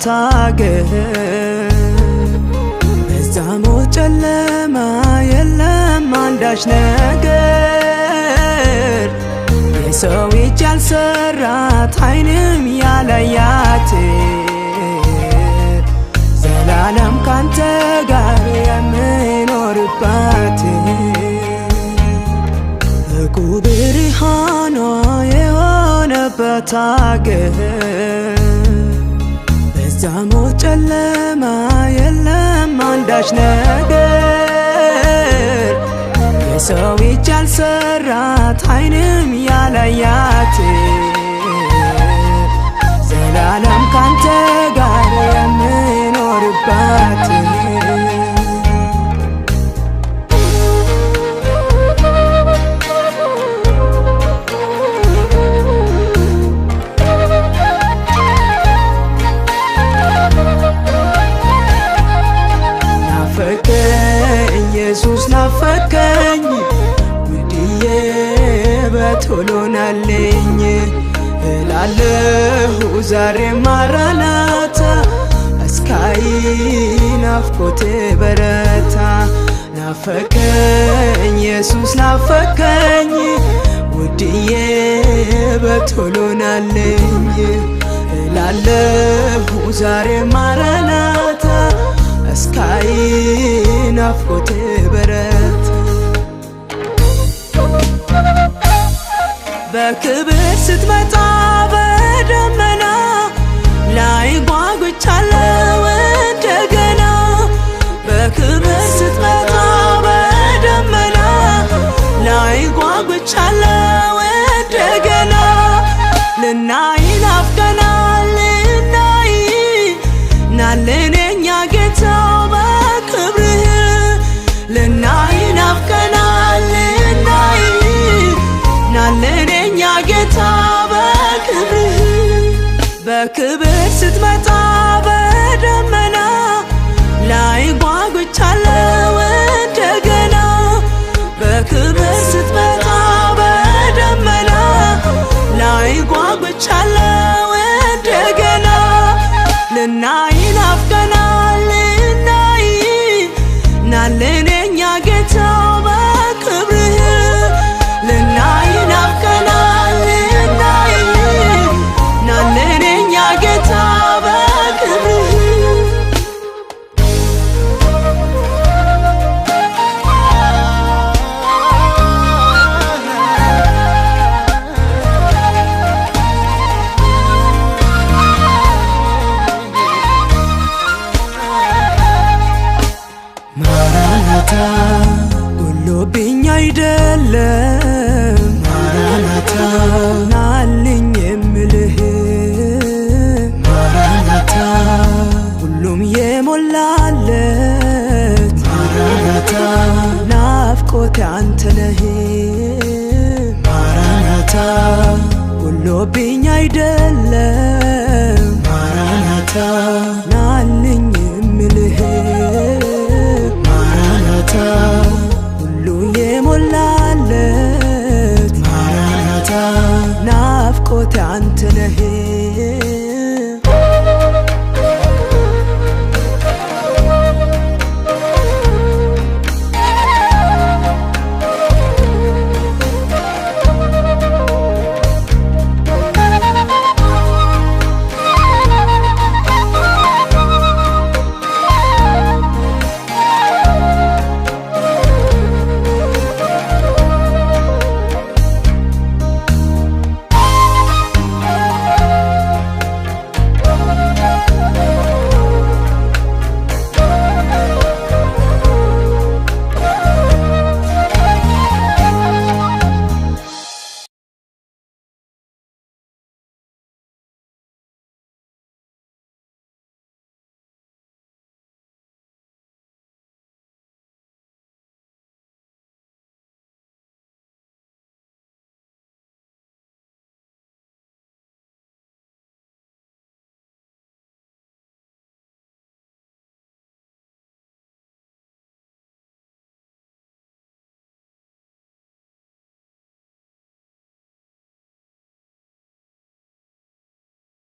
በሌለባት አገር በዛ ሞት ጨለማ የለም አንዳች ነገር የሰው እጅ ያልሰራት ዓይንም ያላያት ዘላለም ካንተ ጋር የምኖርባት እቁ ብርሃኗ የሆነባት አገር በዛ ሞት ጨለማ የለም አንዳች ነገር የሰው እጅ ያልሰራት ዓይንም ያላያት ዘላለም ካንተ ጋር የምኖርባት ኢየሱስ ናፈቀኝ ውድዬ በቶሎ ናልኝ እላለሁ ዛሬ ማራናታ እስካይ ናፍቆቴ በረታ ናፈቀኝ ኢየሱስ ናፈቀኝ ውድዬ በቶሎ ናልኝ እላለሁ ዛሬ ማራናታ እስካይ ናፍቆቴ በረታ በክብር ስትመጣ በደመና ላይ ጓጉቻለሁ እንደገና በክብር ስትመጣ በደመና ላይ ጓጉቻለሁ እንደገና ልናይ ናፍቀናል ልናይ ናለን የኛ ጌታ በክብርህ ልናይ ናፍቀናል ልናይ ናለን የኛ ጌታ በክብርህ በክብር ስትመጣ በደመና ላይ ጓጉቻለሁ እንደገና በክብር ስትመጣ በደመና ላይ ጓጉቻለሁ እንደገና ልናይ ናፍቀናል ልናይ ናለን የኛ ጌታ በክብርህ ልናይ ናፍቀናል ልናይ ናለን የኛ ጌታ በክብርህ ማራናታ ጎሎብኝ አይደለም ማራናታ ናልኝ የምልህ ማራናታ ሁሉም የሞላለት ማራናታ ናፍቆቴ አንተ ነህ ማራናታ ጎሎብኝ አይደለም ማራናታ